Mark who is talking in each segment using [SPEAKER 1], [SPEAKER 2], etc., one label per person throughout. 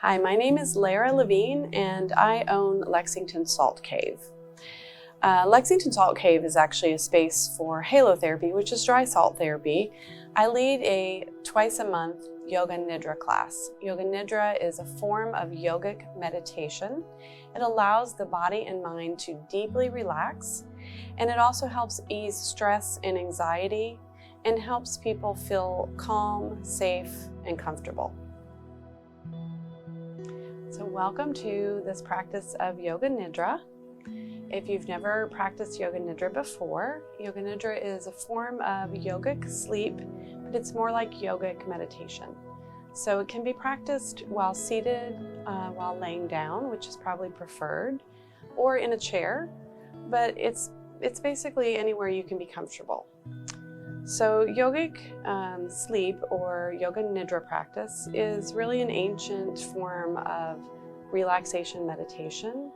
[SPEAKER 1] Hi, my name is Lara Levine and I own Lexington Salt Cave. Lexington Salt Cave is actually a space for halotherapy, which is dry salt therapy. I lead a twice-a-month yoga nidra class. Yoga nidra is a form of yogic meditation. It allows the body and mind to deeply relax, and it also helps ease stress and anxiety and helps people feel calm, safe, and comfortable. So welcome to this practice of Yoga Nidra. If you've never practiced Yoga Nidra before, Yoga Nidra is a form of yogic sleep, but it's more like yogic meditation. So it can be practiced while seated, while laying down, which is probably preferred, or in a chair, but it's basically anywhere you can be comfortable. So yogic sleep or Yoga Nidra practice is really an ancient form of relaxation meditation,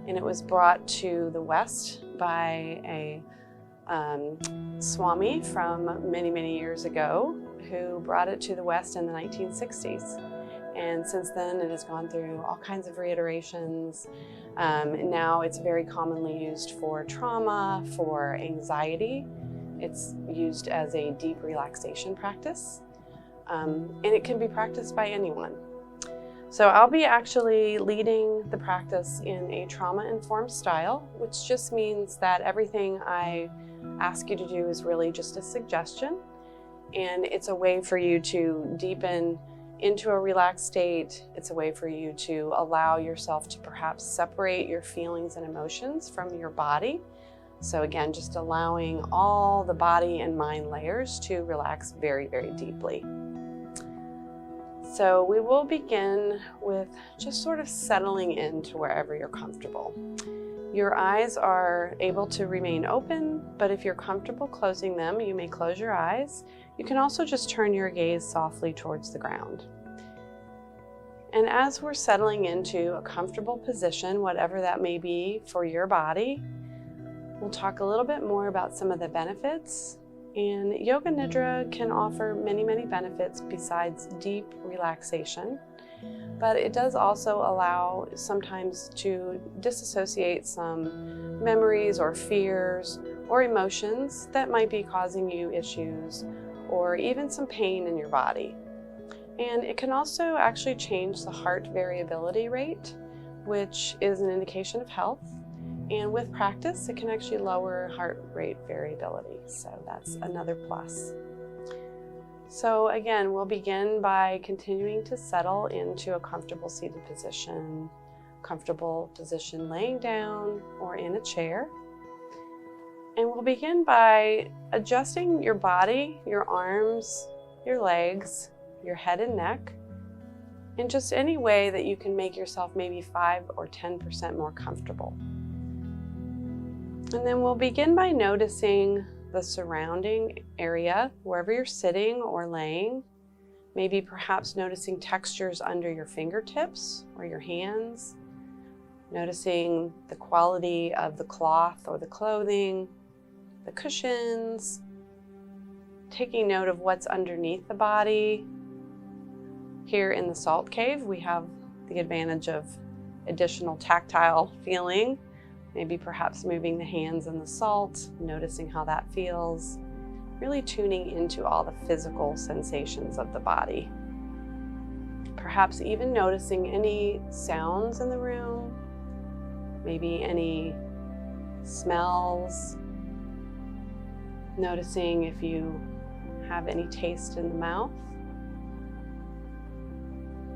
[SPEAKER 1] and it was brought to the West by a Swami from many years ago who brought it to the West in the 1960s. And since then it has gone through all kinds of reiterations. And now it's very commonly used for trauma, for anxiety. It's used as a deep relaxation practice, and it can be practiced by anyone. So I'll be actually leading the practice in a trauma-informed style, which just means that everything I ask you to do is really just a suggestion, and it's a way for you to deepen into a relaxed state. It's a way for you to allow yourself to perhaps separate your feelings and emotions from your body. So again, just allowing all the body and mind layers to relax very deeply. So we will begin with just sort of settling into wherever you're comfortable. Your eyes are able to remain open, but if you're comfortable closing them, you may close your eyes. You can also just turn your gaze softly towards the ground. And as we're settling into a comfortable position, whatever that may be for your body, we'll talk a little bit more about some of the benefits. And Yoga Nidra can offer many benefits besides deep relaxation, but it does also allow sometimes to disassociate some memories or fears or emotions that might be causing you issues or even some pain in your body. And it can also actually change the heart variability rate, which is an indication of health. And with practice, it can actually lower heart rate variability. So that's another plus. So again, we'll begin by continuing to settle into a comfortable seated position, comfortable position laying down or in a chair. And we'll begin by adjusting your body, your arms, your legs, your head and neck, in just any way that you can make yourself maybe 5 or 10% more comfortable. And then we'll begin by noticing the surrounding area, wherever you're sitting or laying. Maybe perhaps noticing textures under your fingertips or your hands. Noticing the quality of the cloth or the clothing, the cushions. Taking note of what's underneath the body. Here in the Salt Cave, we have the advantage of additional tactile feeling. Maybe perhaps moving the hands in the salt, noticing how that feels, really tuning into all the physical sensations of the body. Perhaps even noticing any sounds in the room, maybe any smells, noticing if you have any taste in the mouth,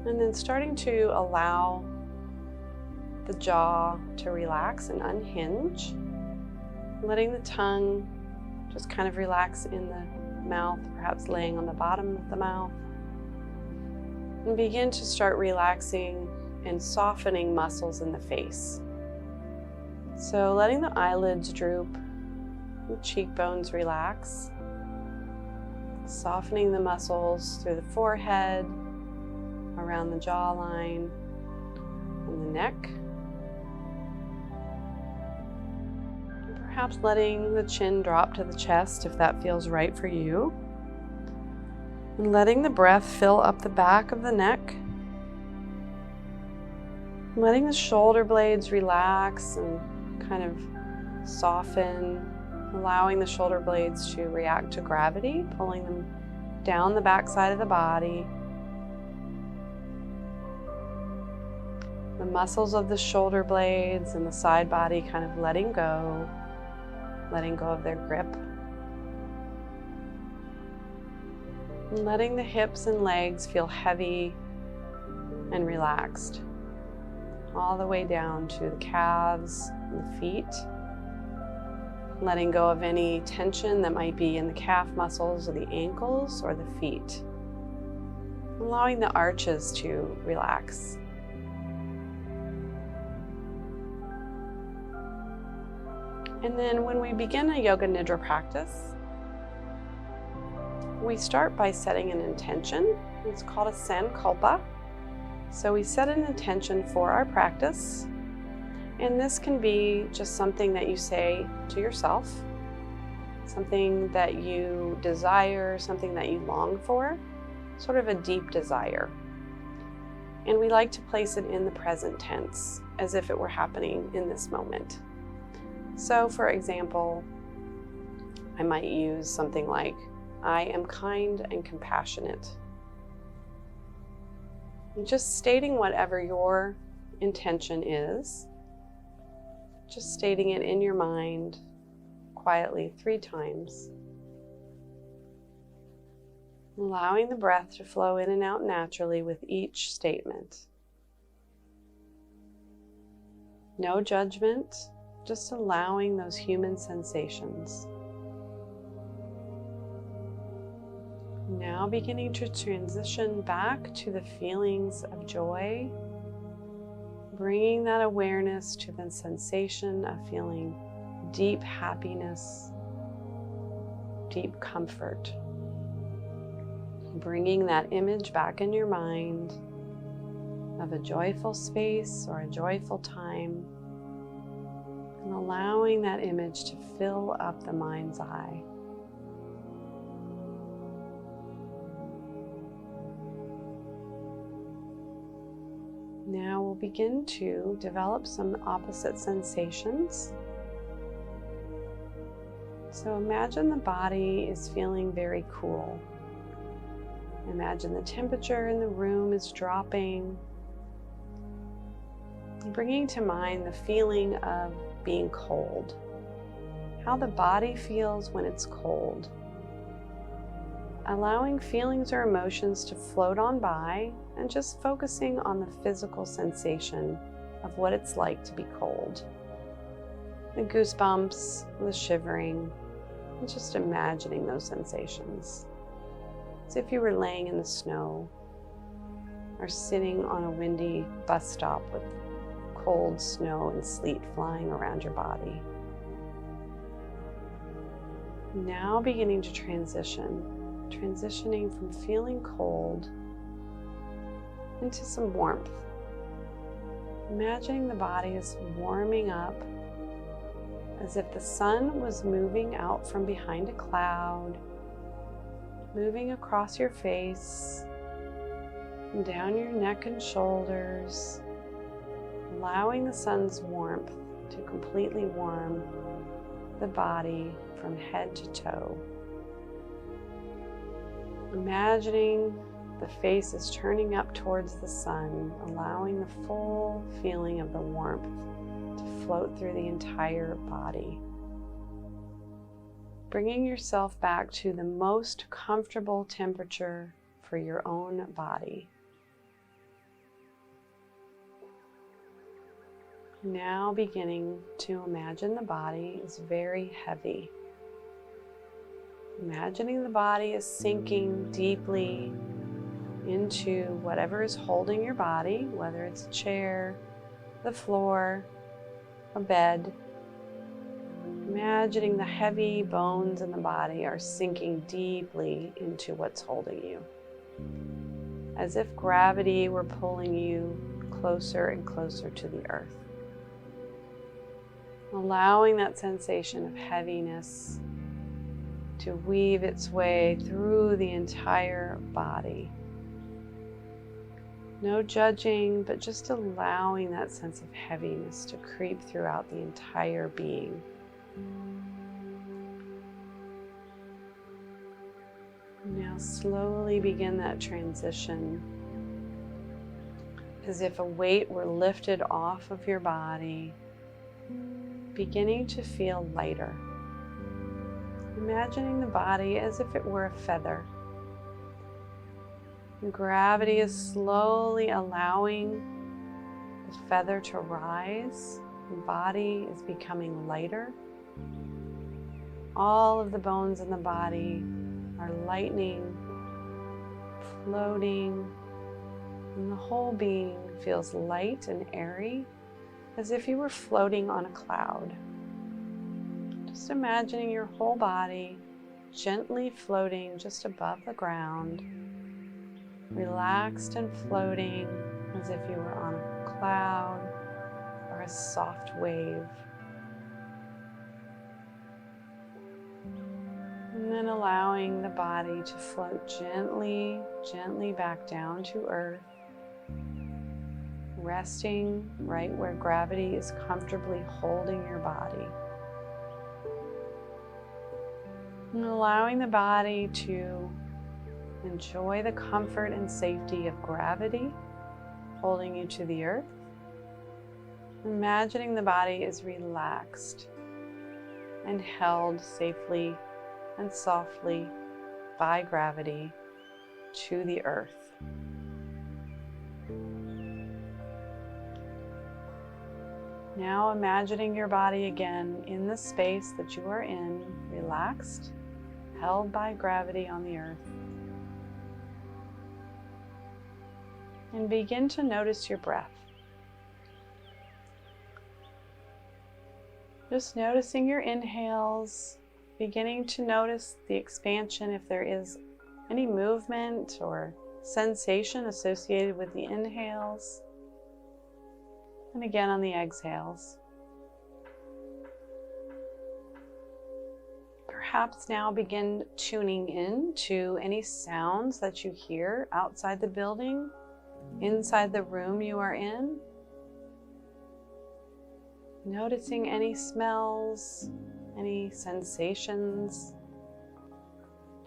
[SPEAKER 1] and then starting to allow the jaw to relax and unhinge, letting the tongue just kind of relax in the mouth, perhaps laying on the bottom of the mouth, and begin to start relaxing and softening muscles in the face. So letting the eyelids droop, the cheekbones relax, softening the muscles through the forehead, around the jawline, and the neck. Perhaps letting the chin drop to the chest if that feels right for you. And letting the breath fill up the back of the neck Letting the shoulder blades relax and kind of soften, allowing the shoulder blades to react to gravity, pulling them down the back side of the body. The muscles of the shoulder blades and the side body kind of letting go of their grip. And letting the hips and legs feel heavy and relaxed, all the way down to the calves and the feet. Letting go of any tension that might be in the calf muscles or the ankles or the feet. Allowing the arches to relax. And then when we begin a yoga nidra practice, we start by setting an intention. It's called a sankalpa. So we set an intention for our practice. And this can be just something that you say to yourself, something that you desire, something that you long for, sort of a deep desire. And we like to place it in the present tense, as if it were happening in this moment. So for example, I might use something like, I am kind and compassionate. And just stating whatever your intention is, just stating it in your mind quietly 3 times. Allowing the breath to flow in and out naturally with each statement. No judgment, just allowing those human sensations. Now beginning to transition back to the feelings of joy, bringing that awareness to the sensation of feeling deep happiness, deep comfort. Bringing that image back in your mind of a joyful space or a joyful time, and allowing that image to fill up the mind's eye. Now we'll begin to develop some opposite sensations. So imagine the body is feeling very cool. Imagine the temperature in the room is dropping. Bringing to mind the feeling of being cold. How the body feels when it's cold. Allowing feelings or emotions to float on by and just focusing on the physical sensation of what it's like to be cold. The goosebumps, the shivering, and just imagining those sensations. As if you were laying in the snow or sitting on a windy bus stop with cold snow and sleet flying around your body. Now beginning to transitioning from feeling cold into some warmth. Imagining the body is warming up as if the sun was moving out from behind a cloud, moving across your face, and down your neck and shoulders, allowing the sun's warmth to completely warm the body from head to toe. Imagining the face is turning up towards the sun, allowing the full feeling of the warmth to float through the entire body. Bringing yourself back to the most comfortable temperature for your own body. Now beginning to imagine the body is very heavy. Imagining the body is sinking deeply into whatever is holding your body, whether it's a chair, the floor, a bed. Imagining the heavy bones in the body are sinking deeply into what's holding you, as if gravity were pulling you closer and closer to the earth. Allowing that sensation of heaviness to weave its way through the entire body. No judging, but just allowing that sense of heaviness to creep throughout the entire being. Now slowly begin that transition as if a weight were lifted off of your body, beginning to feel lighter. Imagining the body as if it were a feather. And gravity is slowly allowing the feather to rise. The body is becoming lighter. All of the bones in the body are lightening, floating, and the whole being feels light and airy, as if you were floating on a cloud. Just imagining your whole body gently floating just above the ground, relaxed and floating as if you were on a cloud or a soft wave. And then allowing the body to float gently, gently back down to earth, resting right where gravity is comfortably holding your body. And allowing the body to enjoy the comfort and safety of gravity holding you to the earth. Imagining the body is relaxed and held safely and softly by gravity to the earth. Now imagining your body again in the space that you are in, relaxed, held by gravity on the earth. And begin to notice your breath. Just noticing your inhales, beginning to notice the expansion if there is any movement or sensation associated with the inhales. And again on the exhales. Perhaps now begin tuning in to any sounds that you hear outside the building, inside the room you are in. Noticing any smells, any sensations.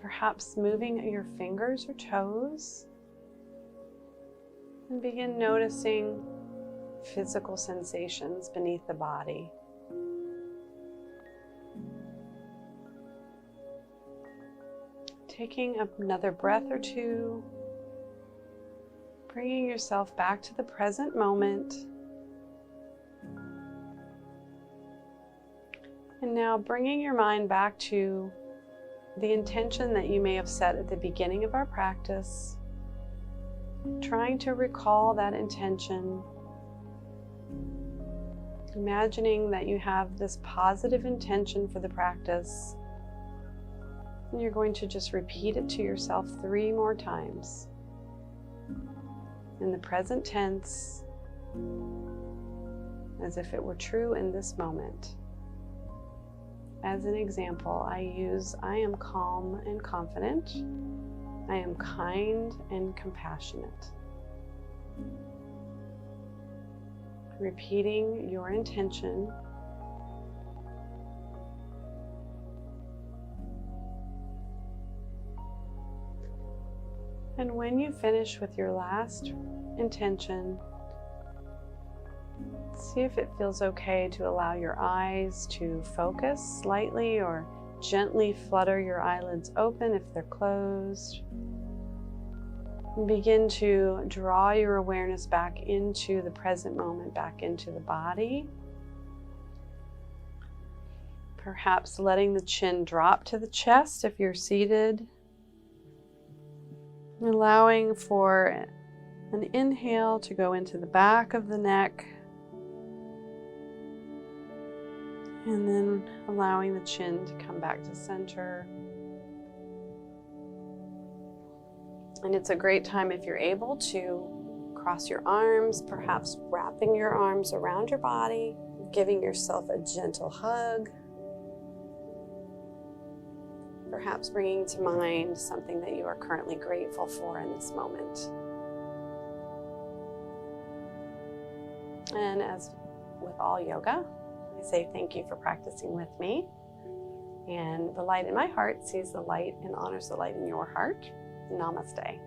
[SPEAKER 1] Perhaps moving your fingers or toes. And begin noticing physical sensations beneath the body. Taking another breath or two, bringing yourself back to the present moment. And now bringing your mind back to the intention that you may have set at the beginning of our practice, trying to recall that intention. Imagining that you have this positive intention for the practice, and you're going to just repeat it to yourself 3 more times in the present tense, as if it were true in this moment. As an example, I use I am calm and confident. I am kind and compassionate. Repeating your intention. And when you finish with your last intention, see if it feels okay to allow your eyes to focus slightly or gently flutter your eyelids open if they're closed. And begin to draw your awareness back into the present moment, back into the body. Perhaps letting the chin drop to the chest if you're seated. Allowing for an inhale to go into the back of the neck. And then allowing the chin to come back to center. And it's a great time if you're able to cross your arms, perhaps wrapping your arms around your body, giving yourself a gentle hug. Perhaps bringing to mind something that you are currently grateful for in this moment. And as with all yoga, I say thank you for practicing with me. And the light in my heart sees the light and honors the light in your heart. Namaste.